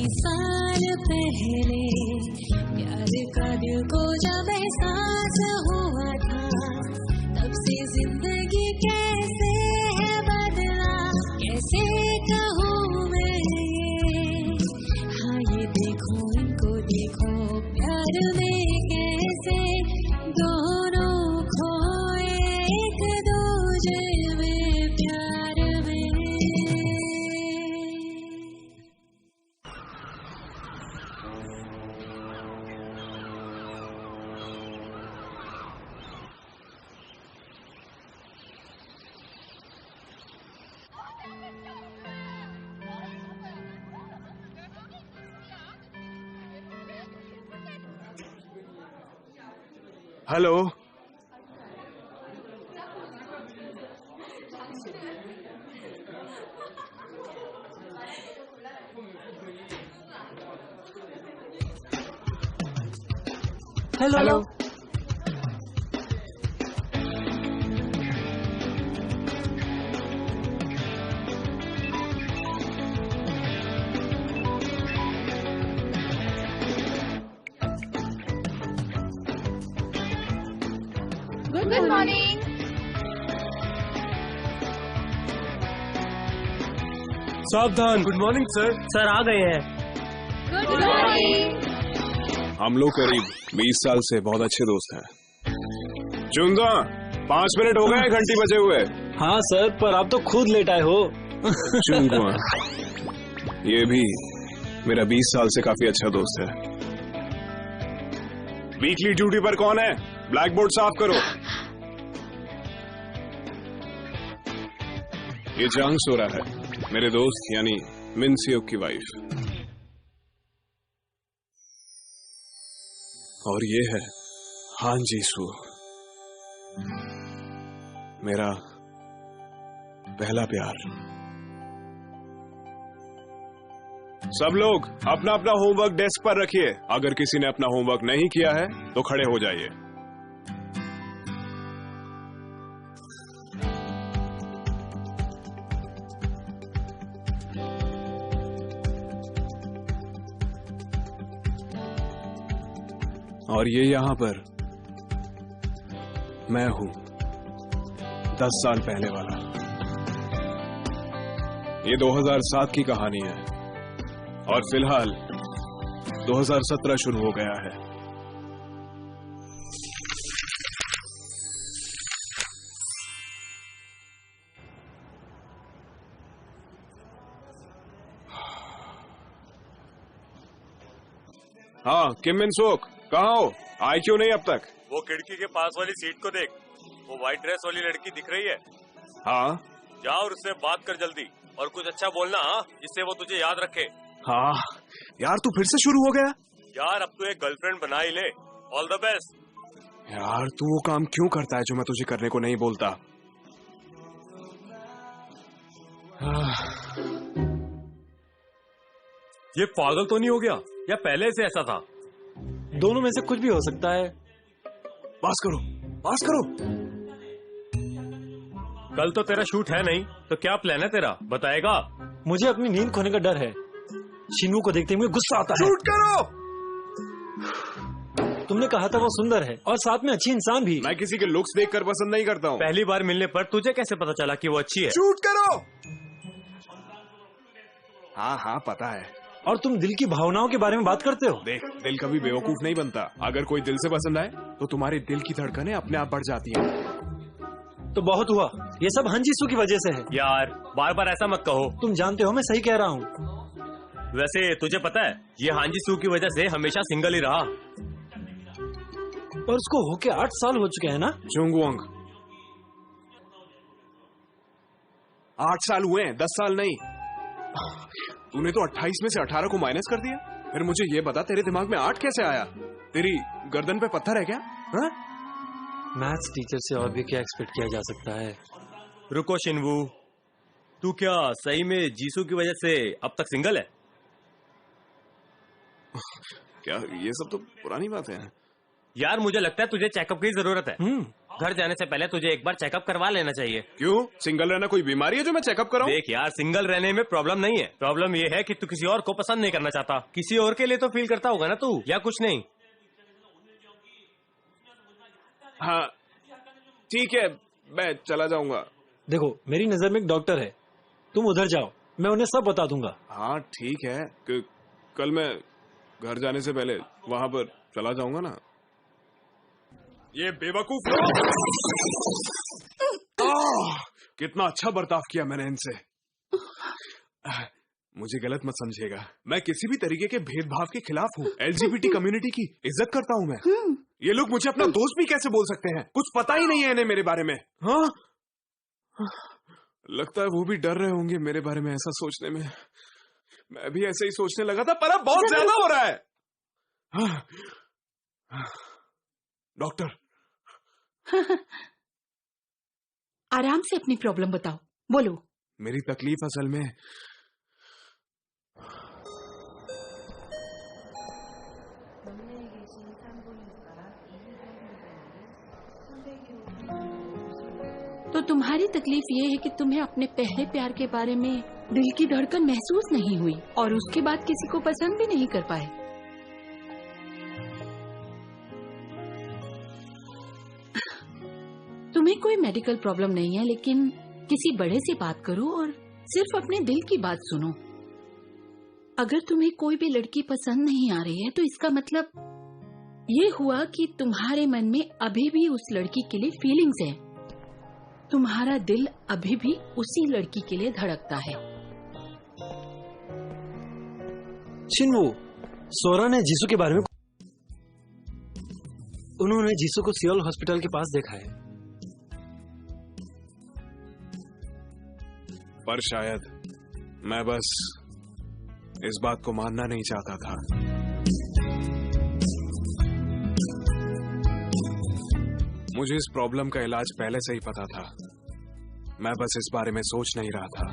साल पहले प्यार का दिल को जब एहसास हुआ था, तब से जिंदगी कैसे है बदला, कैसे कहूँ मैं ये। हाँ ये देखो इनको देखो प्यार में कैसे दोनों खोए एक दूजे में प्यार में। Hello, hello. Good morning. सावधान। Good morning sir. सर आ गए हैं। Good morning. हम लोग करीब 20 साल से बहुत अच्छे दोस्त हैं। चुंगा 5 मिनट हो गए घंटी बजे हुए। हाँ सर, पर आप तो खुद लेट आए हो। चुंगा ये भी मेरा 20 साल से काफी अच्छा दोस्त है। वीकली ड्यूटी पर कौन है? ब्लैक बोर्ड साफ करो। ये जांग सोरा है, मेरे दोस्त यानी मिनसियोक की वाइफ। और ये है हान जीसू, मेरा पहला प्यार। सब लोग अपना अपना होमवर्क डेस्क पर रखिए। अगर किसी ने अपना होमवर्क नहीं किया है तो खड़े हो जाइए। और ये यहां पर मैं हूं 10 साल पहले वाला। ये 2007 की कहानी है और फिलहाल 2017 शुरू हो गया है। हाँ किम मिन सोक, कहाँ हो? आए क्यों नहीं अब तक? वो खिड़की के पास वाली सीट को देख, वो व्हाइट ड्रेस वाली लड़की दिख रही है। हाँ जा और उससे बात कर जल्दी, और कुछ अच्छा बोलना हाँ, जिससे वो तुझे याद रखे। हाँ यार तू फिर से शुरू हो गया। यार अब तू एक गर्लफ्रेंड बना ही ले। All the best. यार तू वो काम क्यों करता है जो मैं तुझे करने को नहीं बोलता? ये पागल तो नहीं हो गया या पहले से ऐसा था? दोनों में से कुछ भी हो सकता है। पास करो, पास करो। कल तो तेरा शूट है नहीं, तो क्या प्लान है तेरा, बताएगा? मुझे अपनी नींद खोने का डर है। शिनू को देखते हुए गुस्सा आता है। शूट करो। तुमने कहा था वो सुंदर है और साथ में अच्छी इंसान भी। मैं किसी के लुक्स देखकर पसंद नहीं करता हूँ। पहली बार मिलने पर तुझे कैसे पता चला कि वो अच्छी है? शूट करो। हाँ हाँ पता है। और तुम दिल की भावनाओं के बारे में बात करते हो। देख दिल कभी बेवकूफ नहीं बनता। अगर कोई दिल से पसंद आए तो तुम्हारे दिल की धड़कनें अपने आप बढ़ जाती हैं। तो बहुत हुआ, ये सब हान जीसू की वजह से है। यार बार बार ऐसा मत कहो। तुम जानते हो मैं सही कह रहा हूँ। वैसे तुझे पता है ये हांजी सू की वजह से हमेशा सिंगल ही रहा। पर उसको होके 8 साल हो चुके हैं ना? चुंगवंग 8 साल हुए हैं, 10 साल नहीं। तूने तो 28 में से 18 को माइनस कर दिया। फिर मुझे ये बता तेरे दिमाग में 8 कैसे आया? तेरी गर्दन पे पत्थर है क्या? हाँ? मैथ्स टीचर से और भी क्या एक्सपेक्ट किया जा सकता है। रुको शिनवू, तू क्या सही में जीसू की वजह से अब तक सिंगल है? क्या ये सब तो पुरानी बात है। यार मुझे लगता है तुझे चेकअप की जरूरत है। घर जाने से पहले तुझे एक बार चेकअप करवा लेना चाहिए। क्यों? सिंगल रहना कोई बीमारी है जो मैं चेकअप कराऊं? देख यार, सिंगल रहने में प्रॉब्लम नहीं है, प्रॉब्लम ये है कि तू किसी और को पसंद नहीं करना चाहता। किसी और के लिए तो फील करता होगा ना तू, या कुछ नहीं? हाँ ठीक है, मैं चला जाऊंगा। देखो, मेरी नजर में एक डॉक्टर है, तुम उधर जाओ, मैं उन्हें सब बता दूंगा। हाँ ठीक है, कल मैं घर जाने से पहले वहां पर चला जाऊंगा ना। ये बेवकूफ लोग! कितना अच्छा बर्ताव किया मैंने इनसे। मुझे गलत मत समझिएगा, मैं किसी भी तरीके के भेदभाव के खिलाफ हूँ। LGBT कम्युनिटी की इज्जत करता हूँ मैं। ये लोग मुझे अपना दोस्त भी कैसे बोल सकते हैं? कुछ पता ही नहीं है इन्हें मेरे बारे में। हाँ, लगता है वो भी डर रहे होंगे मेरे बारे में ऐसा सोचने में। मैं भी ऐसे ही सोचने लगा था, पर अब बहुत ज्यादा हो रहा है। डॉक्टर, आराम से अपनी प्रॉब्लम बताओ, बोलो। मेरी तकलीफ असल में तो तुम्हारी तकलीफ ये है कि तुम्हें अपने पहले प्यार के बारे में दिल की धड़कन महसूस नहीं हुई और उसके बाद किसी को पसंद भी नहीं कर पाए। तुम्हें कोई मेडिकल प्रॉब्लम नहीं है, लेकिन किसी बड़े से बात करो और सिर्फ अपने दिल की बात सुनो। अगर तुम्हें कोई भी लड़की पसंद नहीं आ रही है तो इसका मतलब ये हुआ कि तुम्हारे मन में अभी भी उस लड़की के लिए फीलिंग्स है। तुम्हारा दिल अभी भी उसी लड़की के लिए धड़कता है। शिनवू, सोरा ने जीसू के बारे में, उन्होंने जीसू को सियोल हॉस्पिटल के पास देखा है। पर शायद मैं बस इस बात को मानना नहीं चाहता था। मुझे इस प्रॉब्लम का इलाज पहले से ही पता था, मैं बस इस बारे में सोच नहीं रहा था।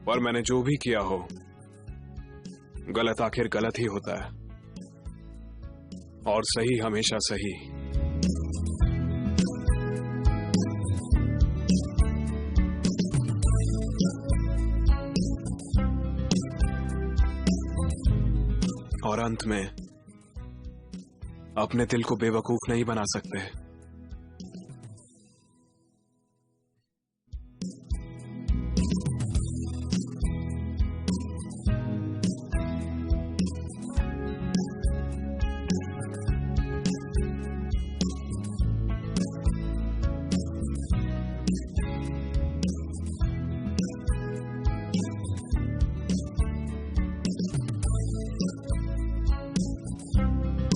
पर मैंने जो भी किया हो, गलत आखिर गलत ही होता है और सही हमेशा सही। और अंत में अपने दिल को बेवकूफ नहीं बना सकते।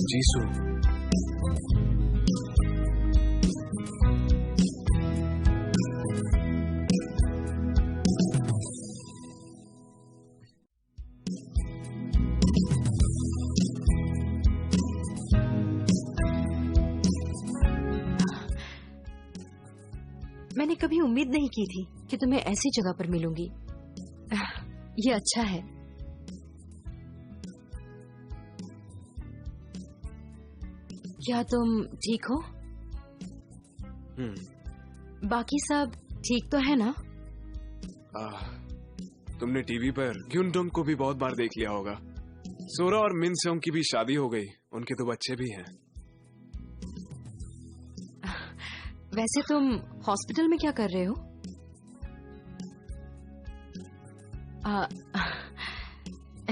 जीसू, मैंने कभी उम्मीद नहीं की थी कि तुम्हें ऐसी जगह पर मिलूंगी। ये अच्छा है। क्या तुम ठीक हो? बाकी सब ठीक तो है ना? तुमने टीवी पर ग्युनडोंग को भी बहुत बार देख लिया होगा। सोरा और मिन सेओंग की भी शादी हो गई, उनके 2 बच्चे भी हैं। वैसे तुम हॉस्पिटल में क्या कर रहे हो?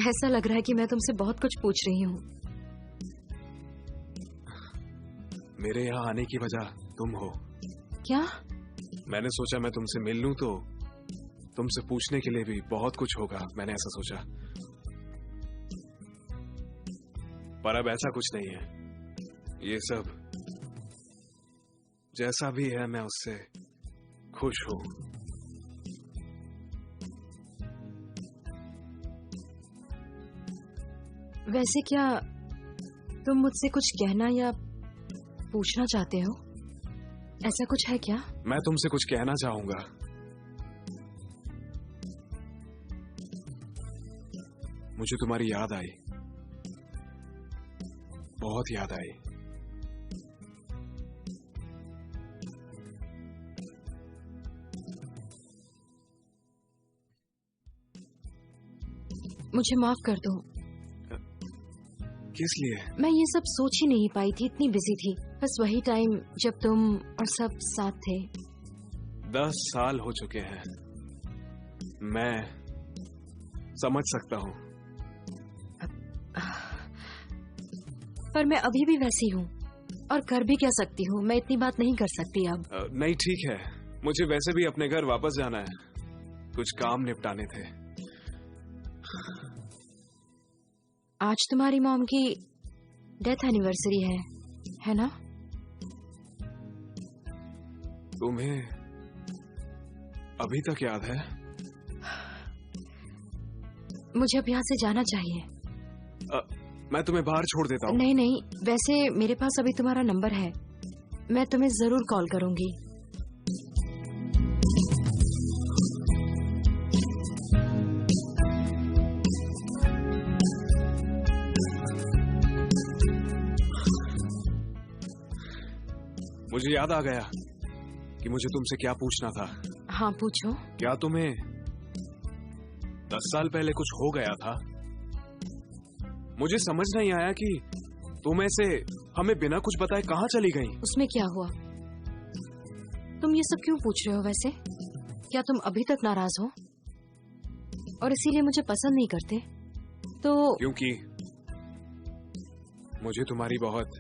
ऐसा लग रहा है कि मैं तुमसे बहुत कुछ पूछ रही हूँ। मेरे यहाँ आने की वजह तुम हो। क्या? मैंने सोचा मैं तुमसे मिल लूं तो तुमसे पूछने के लिए भी बहुत कुछ होगा, मैंने ऐसा सोचा। पर अब ऐसा कुछ नहीं है। ये सब जैसा भी है, मैं उससे खुश हूं। वैसे क्या तुम मुझसे कुछ कहना या पूछना चाहते हो? ऐसा कुछ है क्या? मैं तुमसे कुछ कहना चाहूंगा। मुझे तुम्हारी याद आई, बहुत याद आई। मुझे माफ कर दो। किस लिए? मैं ये सब सोच ही नहीं पाई थी, इतनी बिजी थी। बस वही टाइम जब तुम और सब साथ थे। 10 साल हो चुके हैं। मैं समझ सकता हूँ, पर मैं अभी भी वैसी हूँ और कर भी क्या सकती हूँ। मैं इतनी बात नहीं कर सकती अब। नहीं ठीक है, मुझे वैसे भी अपने घर वापस जाना है, कुछ काम निपटाने थे। आज तुम्हारी मॉम की डेथ एनिवर्सरी है ना? तुम्हें अभी तक याद है? मुझे अब यहाँ से जाना चाहिए। मैं तुम्हें बाहर छोड़ देता हूँ। नहीं नहीं, वैसे मेरे पास अभी तुम्हारा नंबर है, मैं तुम्हें जरूर कॉल करूंगी। मुझे याद आ गया कि मुझे तुमसे क्या पूछना था। हाँ पूछो। क्या तुम्हें 10 साल पहले कुछ हो गया था? मुझे समझ नहीं आया कि तुम ऐसे हमें बिना कुछ बताए कहाँ चली गई। उसमें क्या हुआ? तुम ये सब क्यों पूछ रहे हो? वैसे क्या तुम अभी तक नाराज हो और इसीलिए मुझे पसंद नहीं करते? तो क्योंकि मुझे तुम्हारी बहुत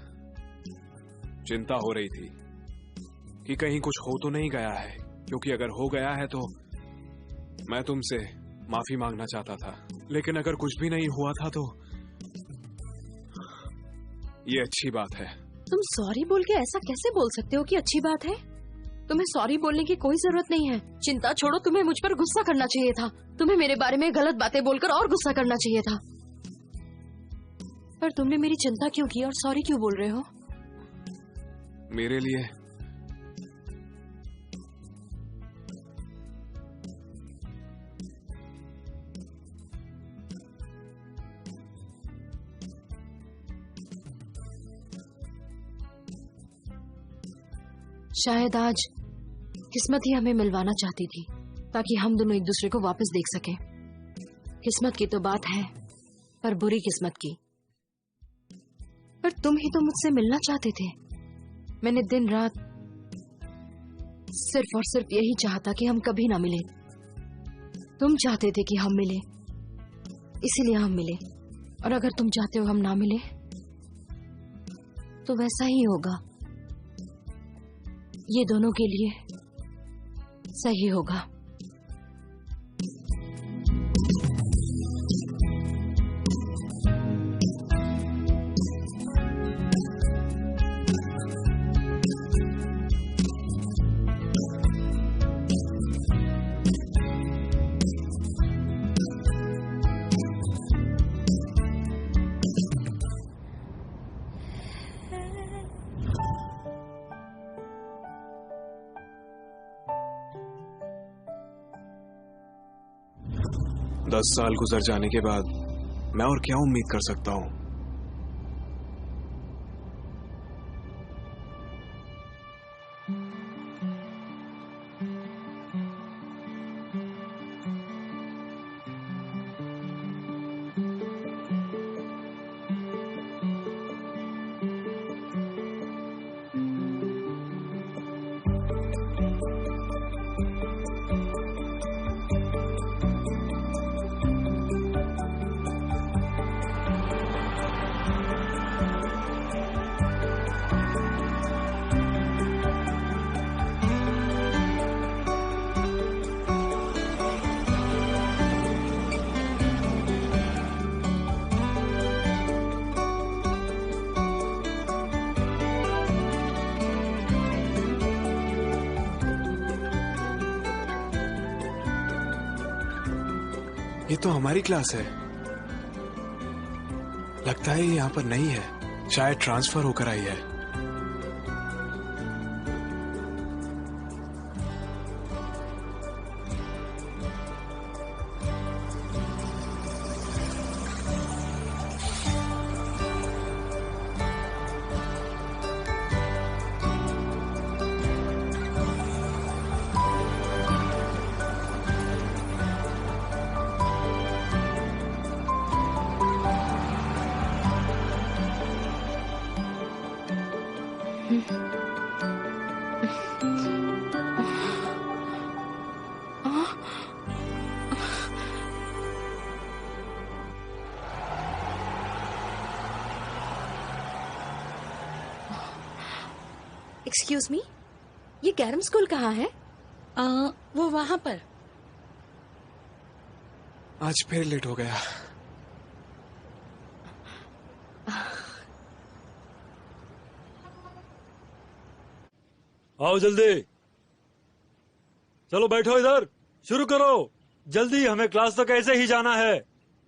चिंता हो रही थी कि कहीं कुछ हो तो नहीं गया है, क्योंकि अगर हो गया है तो मैं तुमसे माफी मांगना चाहता था, लेकिन अगर कुछ भी नहीं हुआ था तो ये अच्छी बात है। तुम सॉरी बोल के ऐसा कैसे बोल सकते हो कि अच्छी बात है? तुम्हें सॉरी बोलने की कोई जरूरत नहीं है। चिंता छोड़ो, तुम्हें मुझ पर गुस्सा करना चाहिए था। तुम्हें मेरे बारे में गलत बातें बोलकर और गुस्सा करना चाहिए था। पर तुमने मेरी चिंता क्यों की और सॉरी क्यों बोल रहे हो? मेरे लिए शायद आज किस्मत ही हमें मिलवाना चाहती थी ताकि हम दोनों एक दूसरे को वापस देख सकें। किस्मत की तो बात है, पर बुरी किस्मत की। पर तुम ही तो मुझसे मिलना चाहते थे। मैंने दिन रात सिर्फ और सिर्फ यही चाहता कि हम कभी ना मिले। तुम चाहते थे कि हम मिले, इसीलिए हम मिले। और अगर तुम चाहते हो हम ना मिले तो वैसा ही होगा। ये दोनों के लिए सही होगा। दस साल गुजर जाने के बाद मैं और क्या उम्मीद कर सकता हूँ? ये तो हमारी क्लास है। लगता है ये यहाँ पर नहीं है, शायद ट्रांसफर होकर आई है। एक्सक्यूज मी, ये कैरम स्कूल कहाँ है? वो वहाँ पर। आज फिर लेट हो गया। आओ जल्दी, चलो बैठो इधर, शुरू करो जल्दी, हमें क्लास तक ऐसे ही जाना है।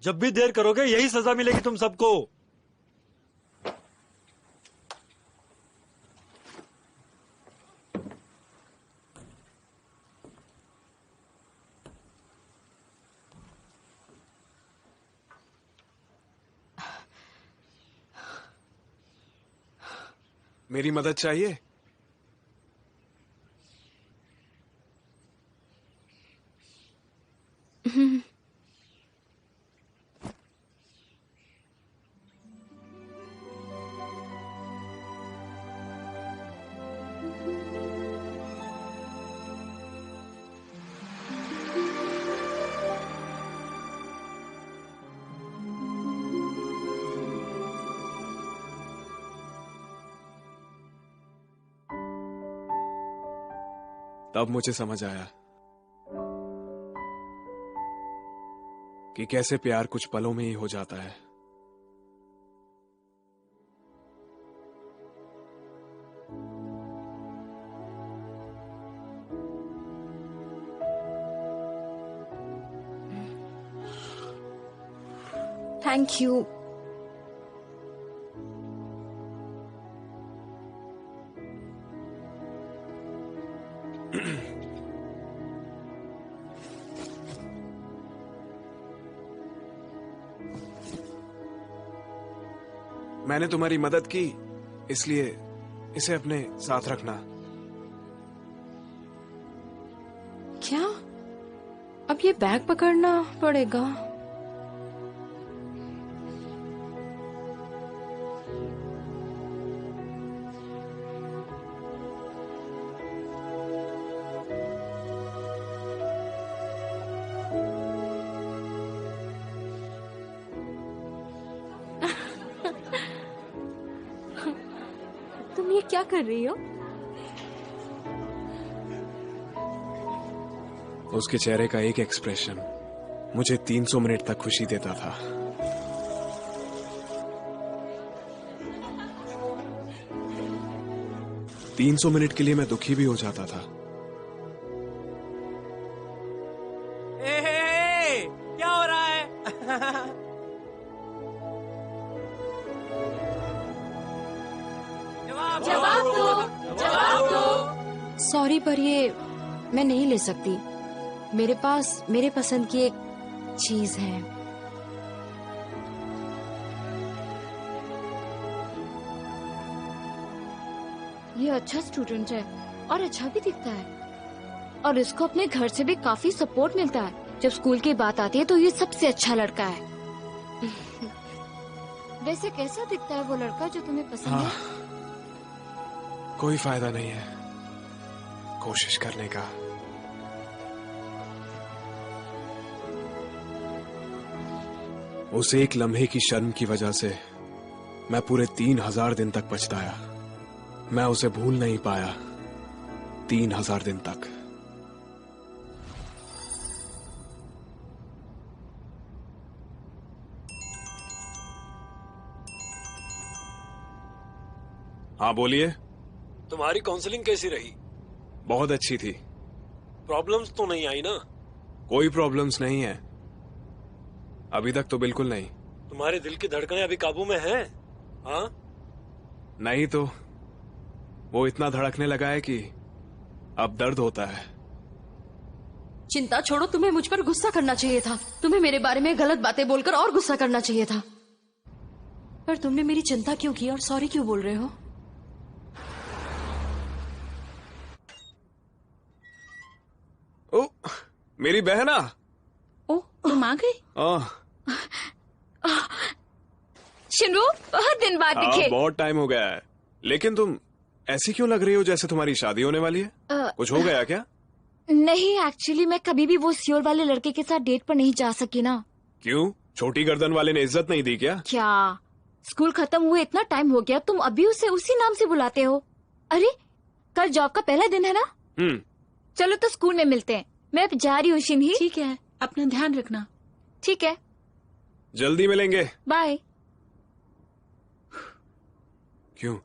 जब भी देर करोगे यही सजा मिलेगी तुम सबको। मेरी मदद चाहिए? तब मुझे समझ आया कि कैसे प्यार कुछ पलों में ही हो जाता है। Thank you. मैंने तुम्हारी मदद की, इसलिए इसे अपने साथ रखना। क्या? अब ये बैग पकड़ना पड़ेगा? तुम ये क्या कर रही हो? उसके चेहरे का एक एक्सप्रेशन मुझे 300 मिनट तक खुशी देता था। तीन 300 मिनट के लिए मैं दुखी भी हो जाता था। क्या हो रहा है? जवाब दो। सॉरी, पर ये मैं नहीं ले सकती। मेरे पास मेरे पसंद की एक चीज है। ये अच्छा स्टूडेंट है और अच्छा भी दिखता है, और इसको अपने घर से भी काफी सपोर्ट मिलता है। जब स्कूल की बात आती है तो ये सबसे अच्छा लड़का है। वैसे कैसा दिखता है वो लड़का जो तुम्हें पसंद है? कोई फायदा नहीं है कोशिश करने का। उस एक लम्हे की शर्म की वजह से मैं पूरे 3000 दिन तक पछताया। मैं उसे भूल नहीं पाया 3000 दिन तक। हाँ बोलिए। तुम्हारी काउंसलिंग कैसी रही? बहुत अच्छी थी। प्रॉब्लम्स तो नहीं आई ना? कोई प्रॉब्लम्स नहीं है, अभी तक तो बिल्कुल नहीं। तुम्हारे दिल की धड़कनें अभी काबू में हैं? हाँ? नहीं तो वो इतना धड़कने लगा है कि अब दर्द होता है। चिंता छोड़ो, तुम्हें मुझ पर गुस्सा करना चाहिए था। तुम्हें मेरे बारे में गलत बातें बोलकर और गुस्सा करना चाहिए था। पर तुमने मेरी चिंता क्यों की और सॉरी क्यों बोल रहे हो? ओ, मेरी बहना। ओ, तुम आ गई? शिनू, बहुत दिन बाद दिखे। बहुत टाइम हो गया है। लेकिन तुम ऐसी क्यों लग रही हो जैसे तुम्हारी शादी होने वाली है? कुछ हो गया क्या? नहीं, एक्चुअली मैं कभी भी वो सियोल वाले लड़के के साथ डेट पर नहीं जा सकी ना। क्यों? छोटी गर्दन वाले ने इज्जत नहीं दी क्या? क्या? स्कूल खत्म हुए इतना टाइम हो गया, तुम अभी उसे उसी नाम से बुलाते हो? अरे कल जॉब का पहला दिन है ना? चलो तो स्कूल में मिलते हैं। मैं अब जा रही हूँ शिन्ही। ठीक है, अपना ध्यान रखना। ठीक है, जल्दी मिलेंगे। बाय। क्यों?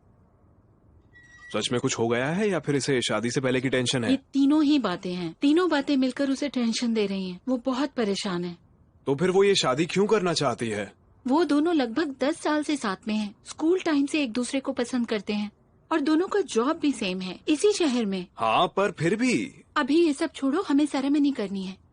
सच में कुछ हो गया है या फिर इसे शादी से पहले की टेंशन है? ये तीनों ही बातें हैं। तीनों बातें मिलकर उसे टेंशन दे रही हैं। वो बहुत परेशान है। तो फिर वो ये शादी क्यों करना चाहती है? वो दोनों लगभग 10 साल से साथ में हैं। स्कूल टाइम से एक दूसरे को पसंद करते हैं और दोनों का जॉब भी सेम है, इसी शहर में। हाँ, पर फिर भी। अभी ये सब छोड़ो, हमें सेरेमनी करनी है।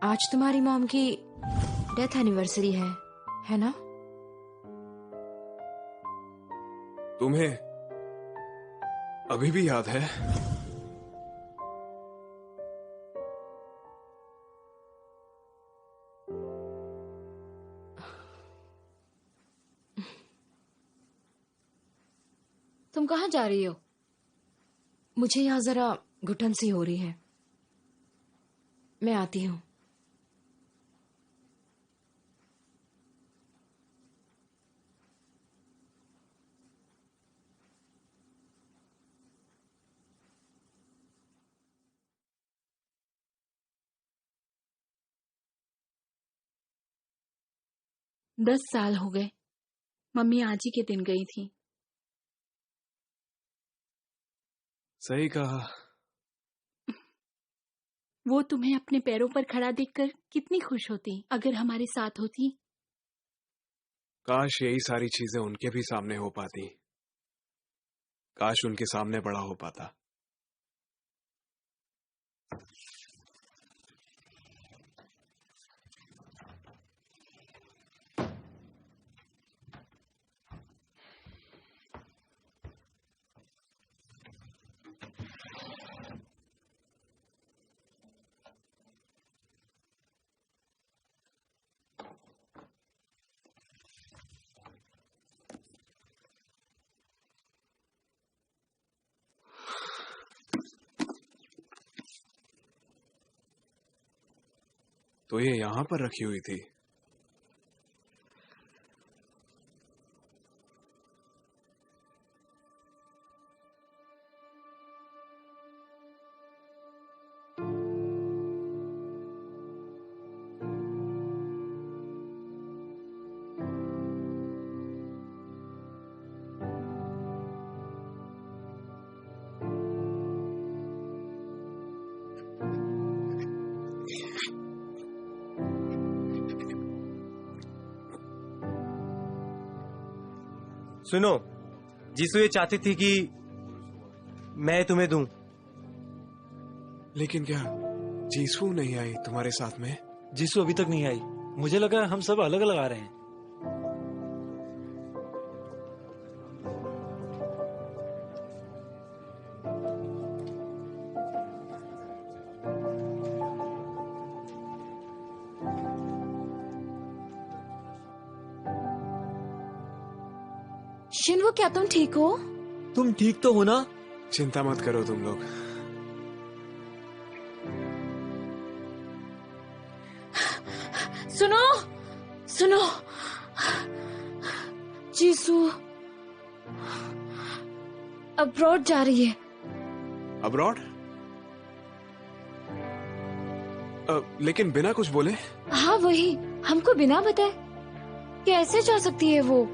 आज तुम्हारी मॉम की डेथ एनिवर्सरी है ना? तुम्हें अभी भी याद है? तुम कहाँ जा रही हो? मुझे यहाँ जरा घुटन सी हो रही है, मैं आती हूँ। दस साल हो गए। मम्मी आज ही के दिन गई थी। सही कहा। वो तुम्हें अपने पैरों पर खड़ा देखकर कितनी खुश होती अगर हमारे साथ होती। काश यही सारी चीजें उनके भी सामने हो पाती। काश उनके सामने बड़ा हो पाता। तो ये यहां पर रखी हुई थी। सुनो, जीसू ये चाहती थी कि मैं तुम्हें दूं। लेकिन क्या जीसू नहीं आई तुम्हारे साथ में? जीसू अभी तक नहीं आई। मुझे लगा हम सब अलग अलग आ रहे हैं। शिन्वो, क्या तुम ठीक हो? तुम ठीक तो हो ना? चिंता मत करो तुम लोग। सुनो सुनो, जीसू अब्रॉड जा रही है। अब्रॉड? लेकिन बिना कुछ बोले? हाँ वही, हमको बिना बताए कैसे जा सकती है वो?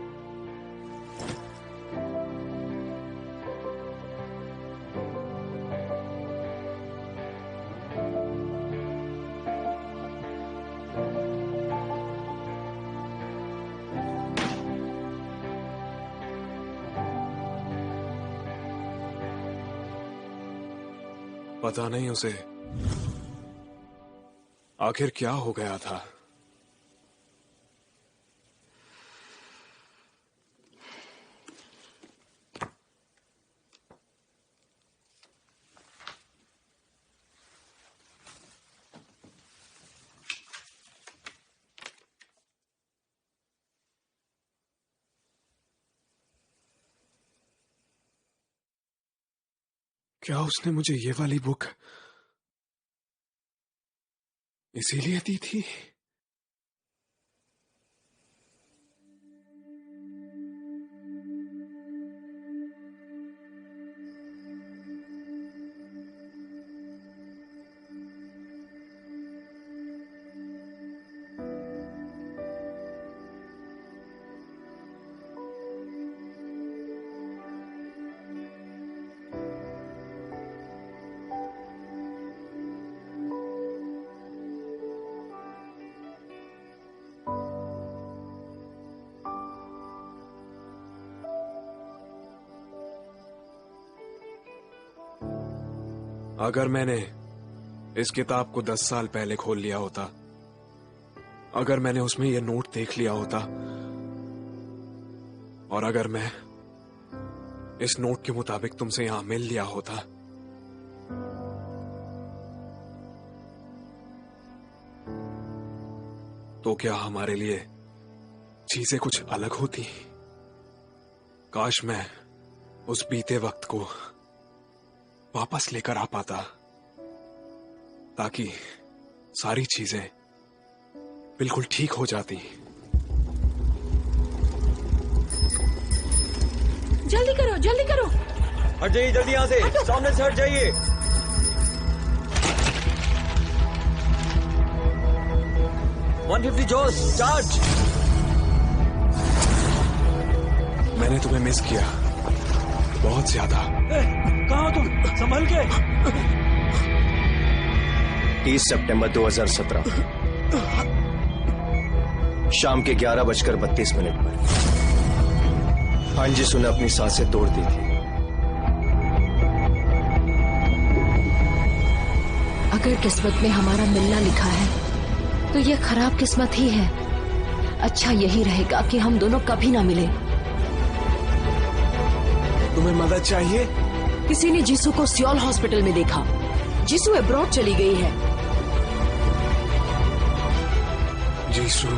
पता नहीं उसे आखिर क्या हो गया था। क्या उसने मुझे ये वाली बुक इसीलिए दी थी? अगर मैंने इस किताब को 10 साल पहले खोल लिया होता, अगर मैंने उसमें यह नोट देख लिया होता, और अगर मैं इस नोट के मुताबिक तुमसे यहां मिल लिया होता, तो क्या हमारे लिए चीजें कुछ अलग होती? काश मैं उस बीते वक्त को वापस लेकर आ पाता, ताकि सारी चीजें बिल्कुल ठीक हो जाती। जल्दी करो, जल्दी करो। हट जाइए जल्दी यहाँ से, सामने से हट जाइए। $150 जॉस चार्ज। मैंने तुम्हें मिस किया बहुत ज्यादा। कहाँ तुम? संभल के। 30 सितंबर 2017 शाम के 11:32 पर अंजिसु ने अपनी सांसें तोड़ दी थी। अगर किस्मत में हमारा मिलना लिखा है तो ये खराब किस्मत ही है। अच्छा यही रहेगा कि हम दोनों कभी ना मिले। तुम्हें मदद चाहिए? किसी ने जीसू को सियोल हॉस्पिटल में देखा। जीसू अब्रॉड चली गई है। जीसू?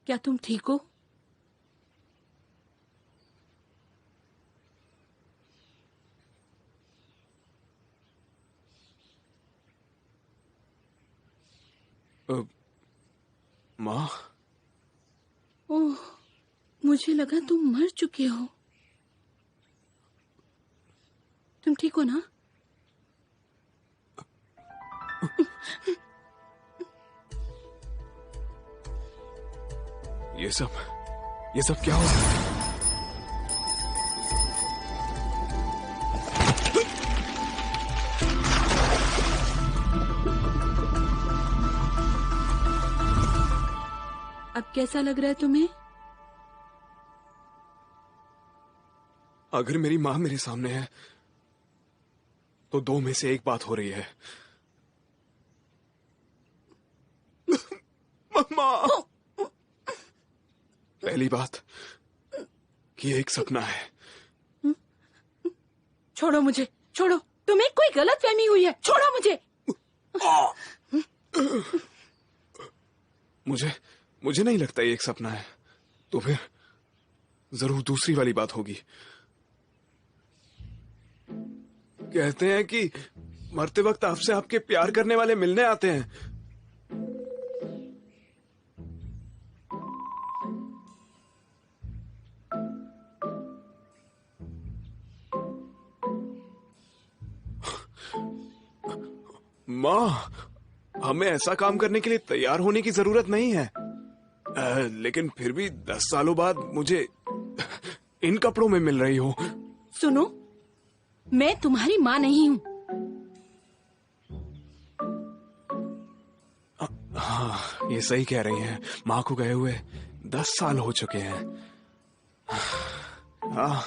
क्या तुम ठीक हो? माँ? ओह, मुझे लगा तुम मर चुके हो। तुम ठीक हो ना? ये सब क्या हो रहा है? अब कैसा लग रहा है तुम्हें? अगर मेरी माँ मेरे सामने है तो दो में से एक बात हो रही है। मम्मा! पहली बात कि एक सपना है। छोड़ो मुझे, छोड़ो। तुम्हें कोई गलत फहमी हुई है। छोड़ो मुझे। मुझे नहीं लगता ये एक सपना है। तो फिर जरूर दूसरी वाली बात होगी। कहते हैं कि मरते वक्त आपसे आपके प्यार करने वाले मिलने आते हैं। माँ, हमें ऐसा काम करने के लिए तैयार होने की जरूरत नहीं है। लेकिन फिर भी 10 सालों बाद मुझे इन कपड़ों में मिल रही हो। सुनो, मैं तुम्हारी माँ नहीं हूँ। हाँ, ये सही कह रही हैं। माँ को गए हुए 10 साल हो चुके हैं। हाँ,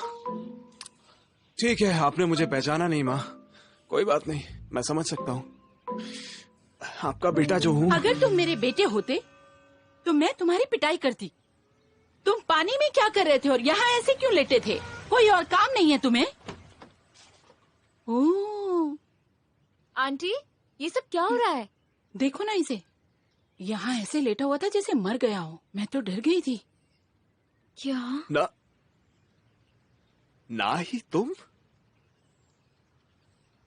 ठीक है, आपने मुझे पहचाना नहीं माँ। कोई बात नहीं, मैं समझ सकता हूँ। आपका बेटा जो हूँ। अगर तुम मेरे बेटे होते तो मैं तुम्हारी पिटाई करती। तुम पानी में क्या कर रहे थे और यहाँ ऐसे क्यों लेटे थे? कोई और काम नहीं है तुम्हें? ओह, आंटी, ये सब क्या हो रहा है? देखो ना इसे, यहाँ ऐसे लेटा हुआ था जैसे मर गया हो। मैं तो डर गई थी। क्या? ना ही तुम?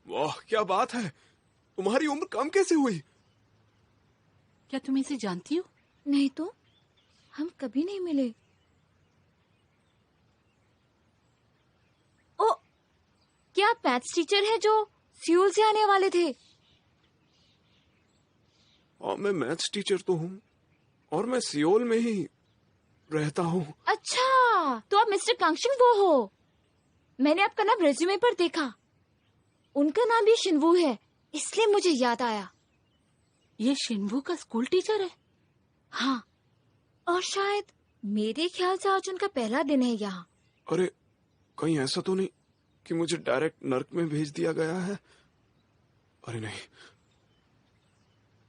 वाह, क्या बात है। तुम्हारी उम्र कम कैसे हुई? क्या तुम इसे जानती हो? नहीं तो, हम कभी नहीं मिले। ओ, क्या आप मैथ्स टीचर हैं जो सियोल से आने वाले थे? और मैं मैथ्स टीचर तो हूँ और मैं सियोल में ही रहता हूँ। अच्छा, तो आप मिस्टर कांगशिंग वो हो। मैंने आपका नाम रेज्यूमे पर देखा। उनका नाम भी शिनवू है, इसलिए मुझे याद आया। ये शिनवू का स्कूल टीचर है? हाँ, और शायद मेरे ख्याल से आज उनका पहला दिन है यहाँ। अरे, कहीं ऐसा तो नहीं कि मुझे डायरेक्ट नर्क में भेज दिया गया है? अरे नहीं,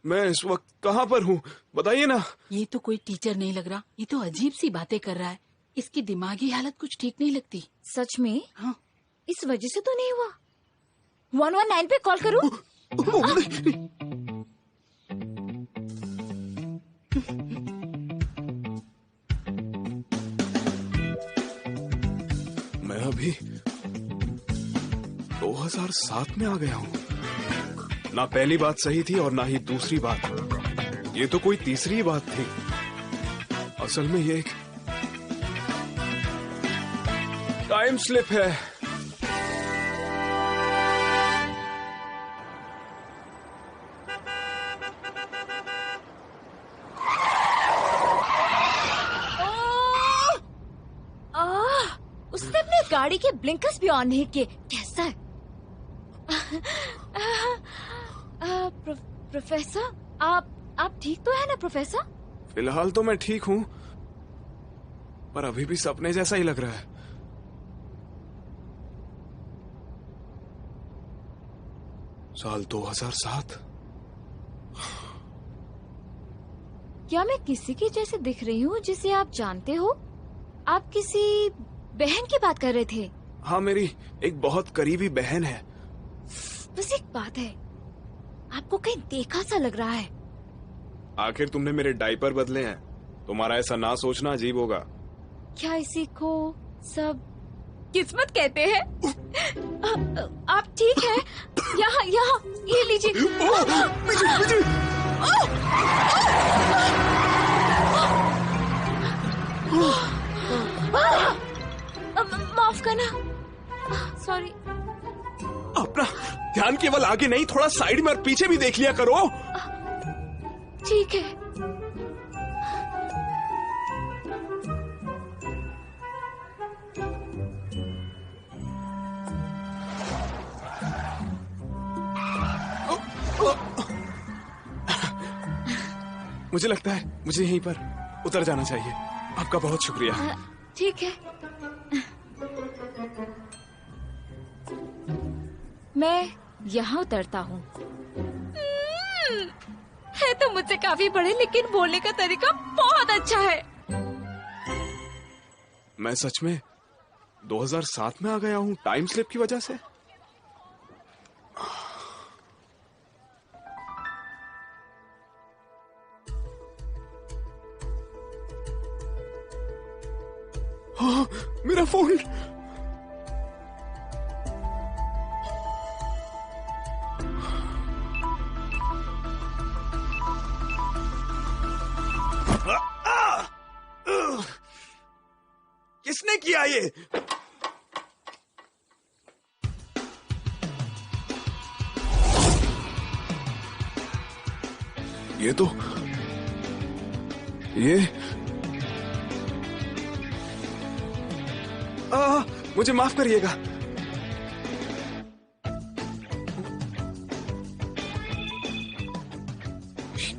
मैं इस वक्त कहाँ पर हूँ बताइए ना। ये तो कोई टीचर नहीं लग रहा। ये तो अजीब सी बातें कर रहा है। इसकी दिमागी हालत कुछ ठीक नहीं लगती। सच में? हाँ। इस वजह से तो नहीं हुआ। 119 पे कॉल करूँ? मैं अभी 2007 में आ गया हूँ। ना पहली बात सही थी और ना ही दूसरी बात। ये तो कोई तीसरी बात थी। असल में ये एक टाइम स्लिप है। उसने अपने गाड़ी के ब्लिंकर्स भी ऑन नहीं किए। कैसा है? प्रोफेसर, आप ठीक तो है ना प्रोफेसर? फिलहाल तो मैं ठीक हूँ, पर अभी भी सपने जैसा ही लग रहा है। साल 2007। क्या मैं किसी की जैसे दिख रही हूँ जिसे आप जानते हो? आप किसी बहन की बात कर रहे थे। हाँ, मेरी एक बहुत करीबी बहन है। बस एक बात है, आपको कहीं देखा सा लग रहा है। आखिर तुमने मेरे डायपर बदले हैं। तुम्हारा ऐसा ना सोचना अजीब होगा। क्या इसी को सब किस्मत कहते हैं? आप ठीक है? यहाँ ये लीजिए। माफ करना, सॉरी। अपना ध्यान केवल आगे नहीं, थोड़ा साइड में और पीछे भी देख लिया करो। ठीक है। मुझे लगता है मुझे यहीं पर उतर जाना चाहिए। आपका बहुत शुक्रिया। ठीक है, मैं यहाँ उतरता हूँ। है तो मुझसे काफी बड़े, लेकिन बोलने का तरीका बहुत अच्छा है। मैं सच में 2007 में आ गया हूँ टाइम स्लिप की वजह से। हाँ, मेरा फोन। किसने किया ये? ये तो ये मुझे माफ करिएगा।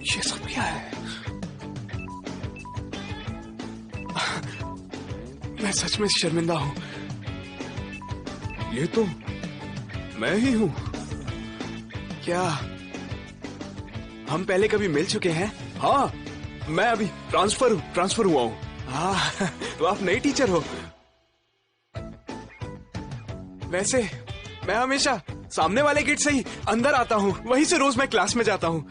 ये सब क्या है? मैं सच में शर्मिंदा हूं। ये तो मैं ही हूं। क्या हम पहले कभी मिल चुके हैं? हाँ, मैं अभी ट्रांसफर हुआ हूं। हाँ, तो आप नई टीचर हो। वैसे मैं हमेशा सामने वाले गेट से ही अंदर आता हूँ, वहीं से रोज मैं क्लास में जाता हूँ।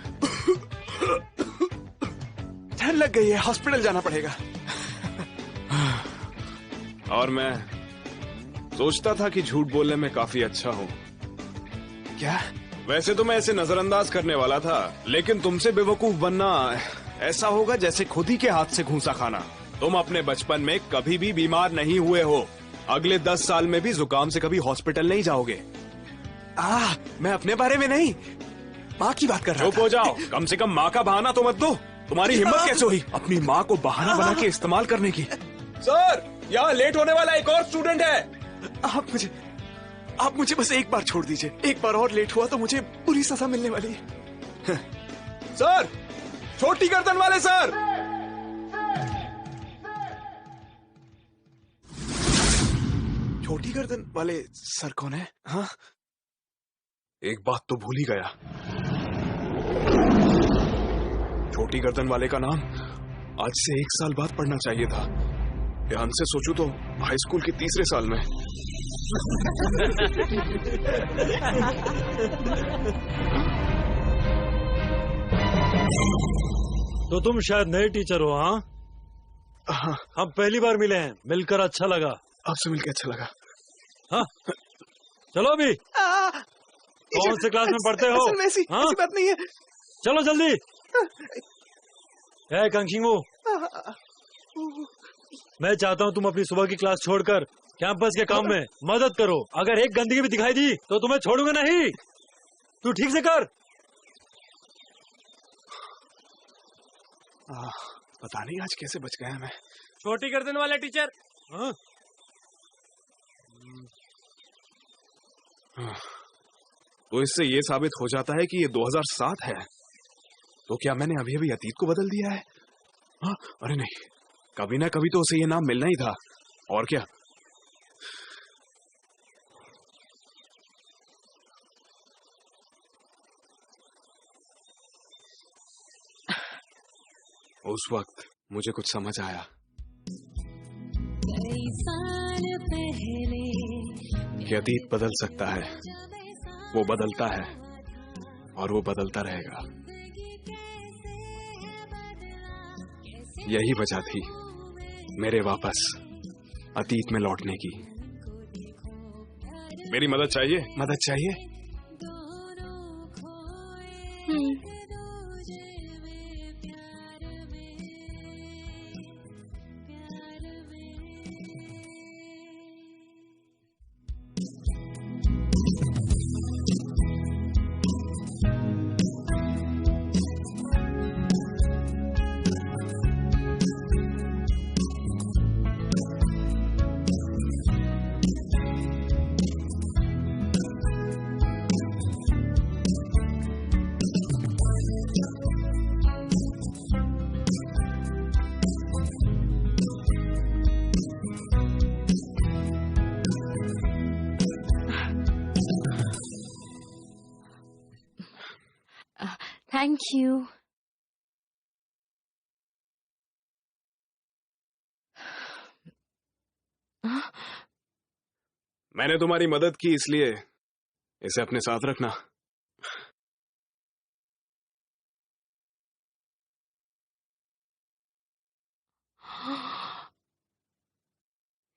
ठंड लग गई है, हॉस्पिटल जाना पड़ेगा। और मैं सोचता था कि झूठ बोलने में काफी अच्छा हूँ। क्या? वैसे तो मैं ऐसे नजरअंदाज करने वाला था, लेकिन तुमसे बेवकूफ बनना ऐसा होगा जैसे खुद ही के हाथ से घूंसा खाना। तुम अपने बचपन में कभी भी बीमार नहीं हुए हो। अगले 10 साल में भी जुकाम से कभी हॉस्पिटल नहीं जाओगे। मैं अपने बारे में नहीं, माँ की बात कर रहा था। चुप हो जाओ, कम से कम माँ का बहाना तो मत दो। तुम्हारी हिम्मत कैसे हुई अपनी माँ को बहाना बना के इस्तेमाल करने की? सर, यहाँ लेट होने वाला एक और स्टूडेंट है। आप मुझे बस एक बार छोड़ दीजिए। एक बार और लेट हुआ तो मुझे बुरी सजा मिलने वाली है। सर, छोटी गर्दन वाले सर। छोटी गर्दन वाले सर कौन है? हाँ, एक बात तो भूल ही गया। छोटी गर्दन वाले का नाम आज से 1 साल बाद पढ़ना चाहिए था। ध्यान से सोचूं तो हाई स्कूल के 3रे साल में। तो तुम शायद नए टीचर हो? हाँ, हम पहली बार मिले हैं, मिलकर अच्छा लगा। आपसे मिलकर अच्छा लगा। हाँ, चलो अभी। कौन से क्लास में पढ़ते हो? ऐसी बात नहीं है। चलो जल्दी। कंक्षिंगू, मैं चाहता हूँ तुम अपनी सुबह की क्लास छोड़कर कैंपस के काम में मदद करो। अगर एक गंदगी भी दिखाई दी तो तुम्हें छोड़ूंगा नहीं। तू ठीक से कर। पता नहीं आज कैसे बच गया मैं। छोटी गर्दन वाला टीचर। हाँ? तो इससे ये साबित हो जाता है कि ये 2007 है। तो क्या मैंने अभी अभी अतीत को बदल दिया है? हाँ? अरे नहीं, कभी ना कभी तो उसे ये नाम मिलना ही था। और क्या? उस वक्त मुझे कुछ समझ आया। कई साल पहले कि अतीत बदल सकता है, वो बदलता है और वो बदलता रहेगा। यही वजह थी मेरे वापस अतीत में लौटने की। मेरी मदद चाहिए? मदद चाहिए? Thank you. मैंने तुम्हारी मदद की, इसलिए इसे अपने साथ रखना।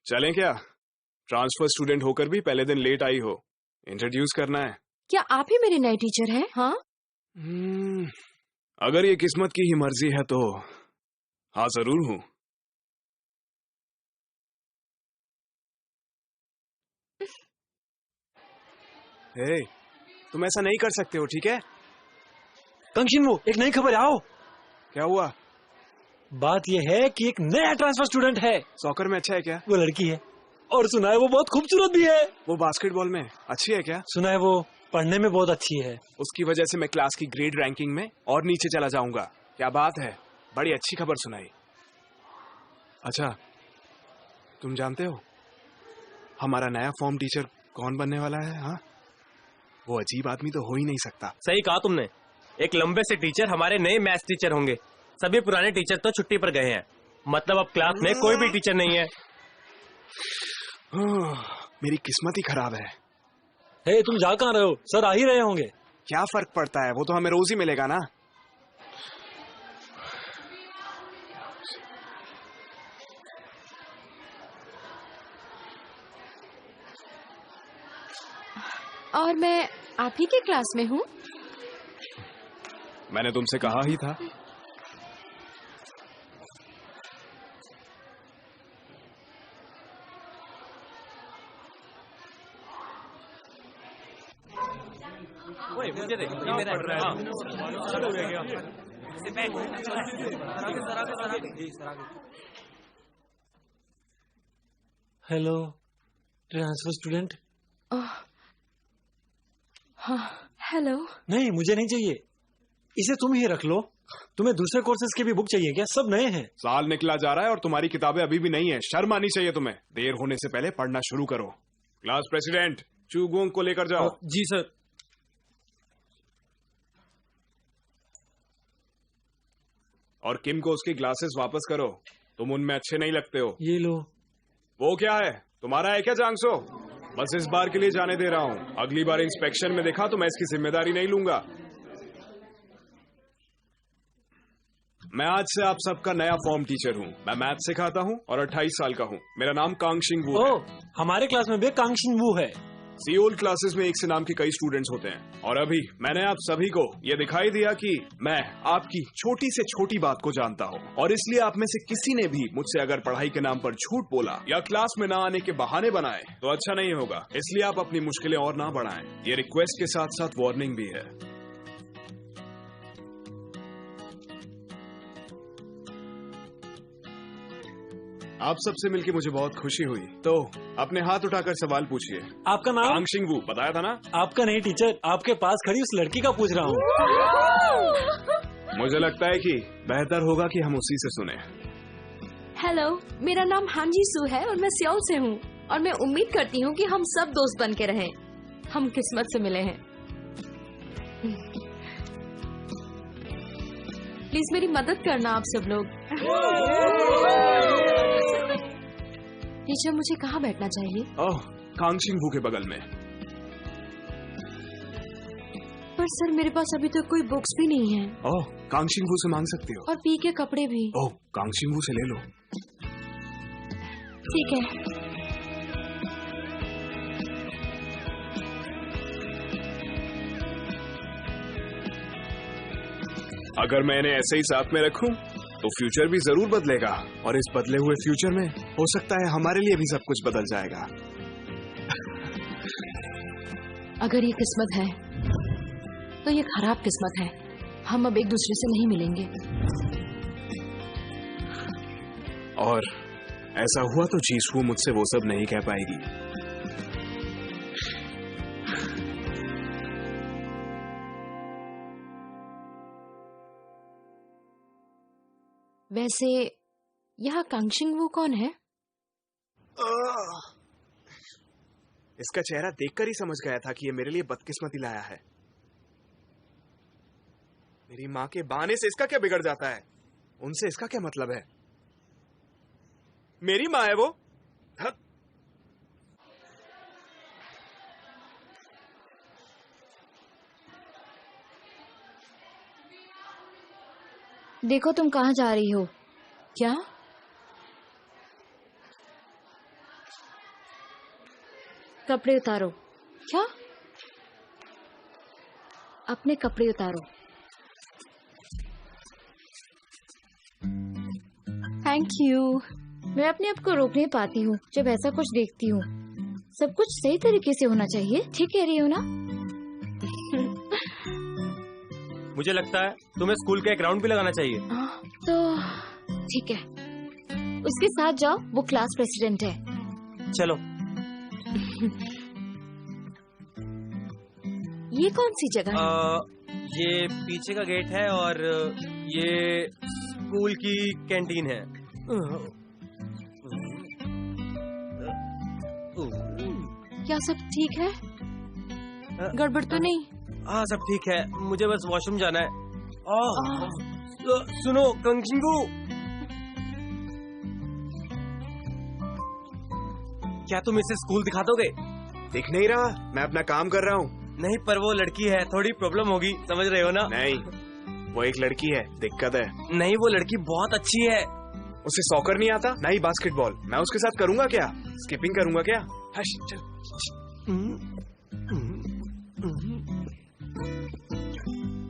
चलें क्या? ट्रांसफर स्टूडेंट होकर भी पहले दिन लेट आई हो, इंट्रोड्यूस करना है। क्या आप ही मेरे नए टीचर हैं? हाँ, अगर ये किस्मत की ही मर्जी है तो हाँ, जरूर हूं। तुम ऐसा नहीं कर सकते हो, ठीक है? कंगशिनवू, एक नई खबर है, आओ। क्या हुआ? बात यह है कि एक नया ट्रांसफर स्टूडेंट है। सॉकर में अच्छा है क्या? वो लड़की है और सुना है वो बहुत खूबसूरत भी है। वो बास्केटबॉल में अच्छी है क्या? सुना है वो पढ़ने में बहुत अच्छी है। उसकी वजह से मैं क्लास की ग्रेड रैंकिंग में और नीचे चला जाऊंगा। क्या बात है, बड़ी अच्छी खबर सुनाई। अच्छा, तुम जानते हो हमारा नया फॉर्म टीचर कौन बनने वाला है? हाँ, वो अजीब आदमी तो हो ही नहीं सकता। सही कहा तुमने, एक लंबे से टीचर हमारे नए मैथ्स टीचर होंगे। सभी पुराने टीचर तो छुट्टी पर गए हैं, मतलब अब क्लास में कोई भी टीचर नहीं है। मेरी किस्मत ही खराब है। हे, तुम जा कहाँ रहे हो? सर आ ही रहे होंगे। क्या फर्क पड़ता है, वो तो हमें रोज ही मिलेगा ना। और मैं आप ही के क्लास में हूँ। मैंने तुमसे कहा ही था। मुझे दे, ये मेरा है। हाँ। Hello transfer student. हाँ, हेलो। नहीं, मुझे नहीं चाहिए, इसे तुम ही रख लो। तुम्हें दूसरे कोर्सेज की भी बुक चाहिए क्या? सब नए हैं। साल निकला जा रहा है और तुम्हारी किताबें अभी भी नहीं है। शर्म आनी चाहिए तुम्हें। देर होने से पहले पढ़ना शुरू करो। क्लास प्रेसिडेंट, चूगोंग को लेकर जाओ। जी सर। और किम को उसकी ग्लासेस वापस करो, तुम उनमें अच्छे नहीं लगते हो। ये लो। वो क्या है, तुम्हारा है क्या जांगसो? बस इस बार के लिए जाने दे रहा हूँ। अगली बार इंस्पेक्शन में देखा तो मैं इसकी जिम्मेदारी नहीं लूंगा। मैं आज से आप सबका नया फॉर्म टीचर हूँ। मैं मैथ सिखाता हूँ और 28 साल का हूँ। मेरा नाम कांगशिंगवू है। हमारे क्लास में भी कांगशिंगवू है। सियोल क्लासेस में एक से नाम के कई स्टूडेंट्स होते हैं और अभी मैंने आप सभी को ये दिखाई दिया कि मैं आपकी छोटी से छोटी बात को जानता हूँ और इसलिए आप में से किसी ने भी मुझसे अगर पढ़ाई के नाम पर झूठ बोला या क्लास में ना आने के बहाने बनाए तो अच्छा नहीं होगा। इसलिए आप अपनी मुश्किलें और ना बढ़ाएं। ये रिक्वेस्ट के साथ साथ वार्निंग भी है। आप सबसे मिलकर मुझे बहुत खुशी हुई। तो अपने हाथ उठाकर सवाल पूछिए। आपका नाम? कांगशिंगवू, बताया था ना। आपका नहीं टीचर, आपके पास खड़ी उस लड़की का पूछ रहा हूँ। मुझे लगता है कि बेहतर होगा कि हम उसी से सुने। हेलो, मेरा नाम हांजी सू है और मैं सियोल से हूँ और मैं उम्मीद करती हूँ कि हम सब दोस्त बन के रहें। हम किस्मत से मिले हैं। प्लीज मेरी मदद करना आप सब लोग। टीचर, मुझे कहाँ बैठना चाहिए? ओह, कांगशिंगवू के बगल में। पर सर, मेरे पास अभी तक कोई बुक्स भी नहीं है। ओह, कांगशिंगवू से मांग सकते हो। और पी के कपड़े भी। ओह, कांगशिंगवू से ले लो। ठीक है। अगर मैं इन्हें ऐसे ही साथ में रखूं तो फ्यूचर भी जरूर बदलेगा और इस बदले हुए फ्यूचर में हो सकता है हमारे लिए भी सब कुछ बदल जाएगा। अगर ये किस्मत है तो ये खराब किस्मत है। हम अब एक दूसरे से नहीं मिलेंगे। और ऐसा हुआ तो जीसू मुझसे वो सब नहीं कह पाएगी। वैसे यहाँ कांगशिंगवू कौन है? इसका चेहरा देखकर ही समझ गया था कि ये मेरे लिए बदकिस्मती लाया है। मेरी माँ के बहाने से इसका क्या बिगड़ जाता है? उनसे इसका क्या मतलब है? मेरी माँ है वो। हाँ। देखो तुम कहाँ जा रही हो? क्या? कपड़े उतारो। क्या? अपने कपड़े उतारो। Thank you. मैं अपने आप को रोक नहीं पाती हूँ जब ऐसा कुछ देखती हूँ। सब कुछ सही तरीके से होना चाहिए। ठीक कह रही हो ना? मुझे लगता है तुम्हें स्कूल का एक राउंड भी लगाना चाहिए। तो ठीक है, उसके साथ जाओ, वो क्लास प्रेसिडेंट है। चलो। ये कौन सी जगह है? ये पीछे का गेट है और ये स्कूल की कैंटीन है। क्या सब ठीक है? गड़बड़ तो नहीं? हाँ सब ठीक है, मुझे बस वॉशरूम जाना है। सुनो कंकिंगू, क्या तुम इसे स्कूल दिखा दोगे? दिख नहीं रहा, मैं अपना काम कर रहा हूँ। नहीं पर वो लड़की है, थोड़ी प्रॉब्लम होगी, समझ रहे हो ना? नहीं, वो एक लड़की है, दिक्कत है। नहीं वो लड़की बहुत अच्छी है। उसे सॉकर नहीं आता, ना ही बास्केटबॉल। मैं उसके साथ करूंगा क्या? स्किपिंग करूंगा क्या? हश, चल।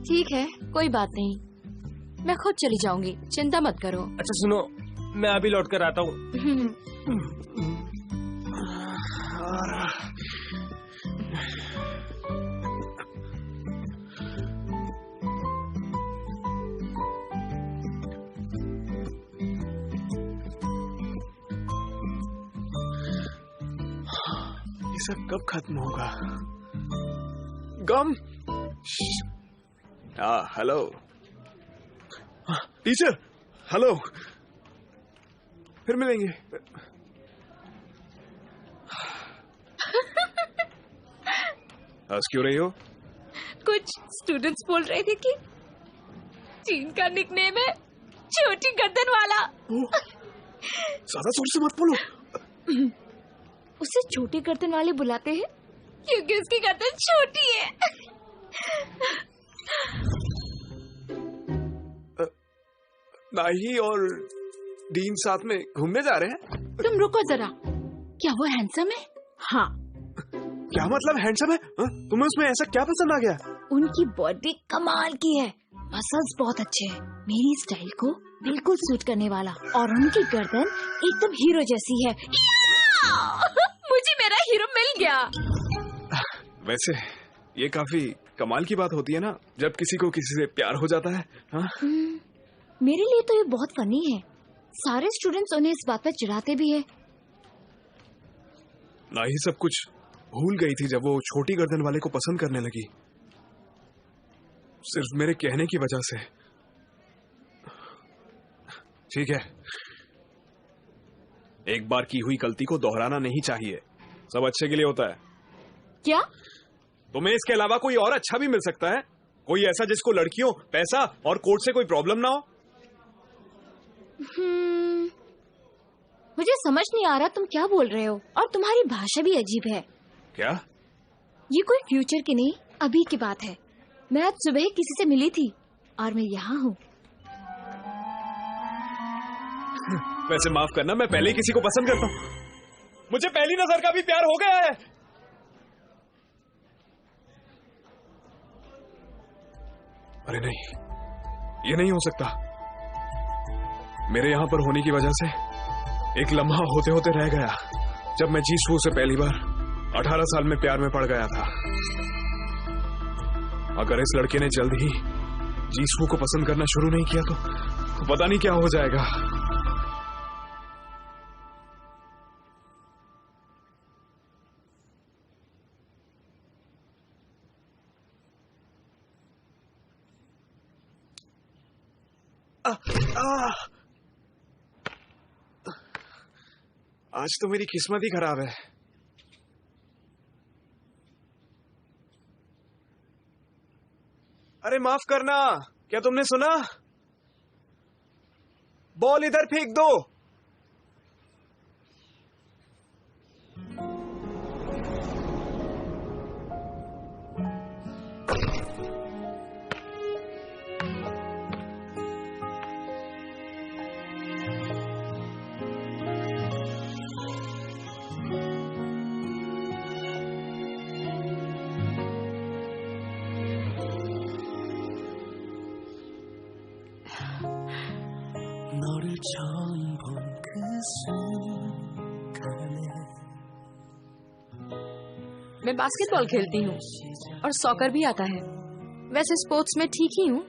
ठीक है, कोई बात नहीं, मैं खुद चली जाऊंगी, चिंता मत करो। अच्छा सुनो, मैं अभी लौट कर आता हूँ। ये सब कब खत्म होगा? गम। हेलो टीचर, हेलो, फिर मिलेंगे। हंस क्यों रही हो? कुछ स्टूडेंट्स बोल रहे थे कि चीन का निकनेम है छोटी गर्दन वाला। ज्यादा जोर से मत बोलो। उसे छोटी गर्दन वाले बुलाते हैं क्योंकि उसकी गर्दन छोटी है। नाही और डीन साथ में घूमने जा रहे हैं। तुम रुको जरा, क्या वो हैंडसम है? हाँ। क्या मतलब हैंडसम है? तुम्हें उसमें ऐसा क्या पसंद आ गया? उनकी बॉडी कमाल की है, मसल्स बहुत अच्छे हैं, मेरी स्टाइल को बिल्कुल सूट करने वाला, और उनकी गर्दन एकदम हीरो जैसी है। मुझे मेरा हीरो मिल गया। वैसे ये काफी कमाल की बात होती है ना, जब किसी को किसी से प्यार हो जाता है। हाँ? मेरे लिए तो ये बहुत फनी है, सारे स्टूडेंट्स उन्हें इस बात पर चिढ़ाते भी है। ना ही सब कुछ भूल गई थी जब वो छोटी गर्दन वाले को पसंद करने लगी, सिर्फ मेरे कहने की वजह से। ठीक है, एक बार की हुई गलती को दोहराना नहीं चाहिए, सब अच्छे के लिए होता है। क्या? तुम्हें इसके अलावा कोई और अच्छा भी मिल सकता है, कोई ऐसा जिसको लड़कियों, पैसा और कोर्ट से कोई प्रॉब्लम ना हो। मुझे समझ नहीं आ रहा तुम क्या बोल रहे हो, और तुम्हारी भाषा भी अजीब है। क्या? ये कोई फ्यूचर की नहीं, अभी की बात है। मैं आज सुबह किसी से मिली थी और मैं यहाँ हूँ। वैसे माफ करना, मैं पहले ही किसी को पसंद करता हूँ, मुझे पहली नजर का भी प्यार हो गया है। अरे नहीं, ये नहीं हो सकता। मेरे यहाँ पर होने की वजह से एक लम्हा होते होते रह गया, जब मैं जीसू से पहली बार 18 साल में प्यार में पड़ गया था। अगर इस लड़के ने जल्द ही जीसू को पसंद करना शुरू नहीं किया तो पता नहीं क्या हो जाएगा। आज तो मेरी किस्मत ही खराब है। अरे माफ करना, क्या तुमने सुना? बॉल इधर फेंक दो। मैं बास्केटबॉल खेलती हूँ और सॉकर भी आता है। वैसे स्पोर्ट्स में ठीक ही हूँ।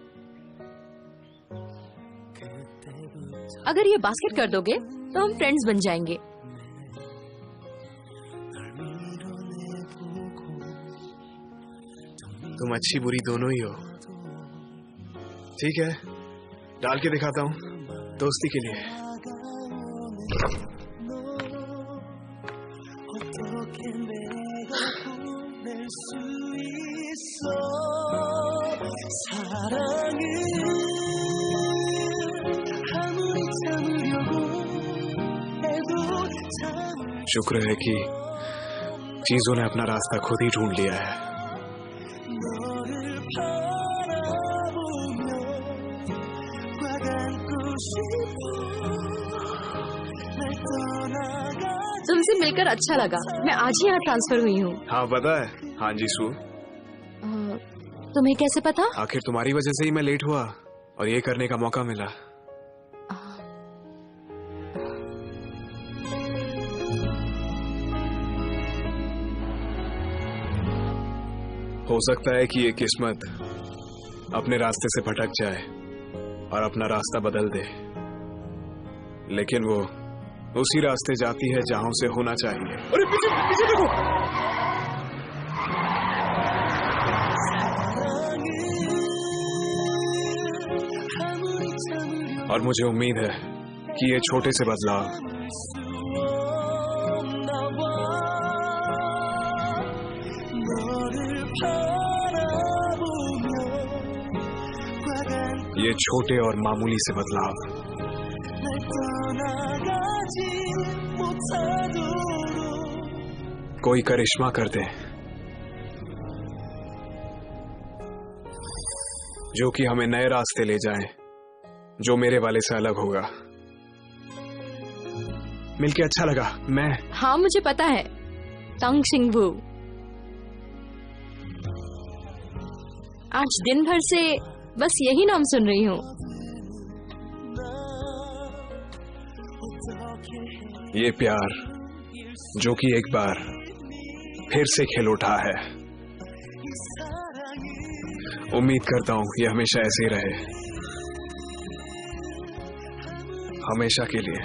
अगर ये बास्केट कर दोगे तो हम फ्रेंड्स बन जाएंगे। तुम अच्छी बुरी दोनों ही हो। ठीक है, डाल के दिखाता हूँ दोस्ती के लिए। शुक्र है कि चीजों ने अपना रास्ता खुद ही ढूंढ लिया है। तुमसे मिलकर अच्छा लगा। मैं आज ही यहाँ ट्रांसफर हुई हूँ। हाँ पता है। हाँ जी सू। तुम्हें कैसे पता? आखिर तुम्हारी वजह से ही मैं लेट हुआ और ये करने का मौका मिला। हो सकता है कि ये किस्मत अपने रास्ते से भटक जाए और अपना रास्ता बदल दे, लेकिन वो उसी रास्ते जाती है जहां उसे होना चाहिए। अरे पीछे पीछे देखो। और मुझे उम्मीद है कि ये छोटे से बदलाव ये छोटे और मामूली से बदलाव कोई करिश्मा कर दे, जो कि हमें नए रास्ते ले जाए, जो मेरे वाले से अलग होगा। मिलके अच्छा लगा। मैं हाँ मुझे पता है, तंग सिंघू। आज दिन भर से बस यही नाम सुन रही हूँ। ये प्यार जो कि एक बार फिर से खिल उठा है, उम्मीद करता हूँ ये हमेशा ऐसे ही रहे, हमेशा के लिए।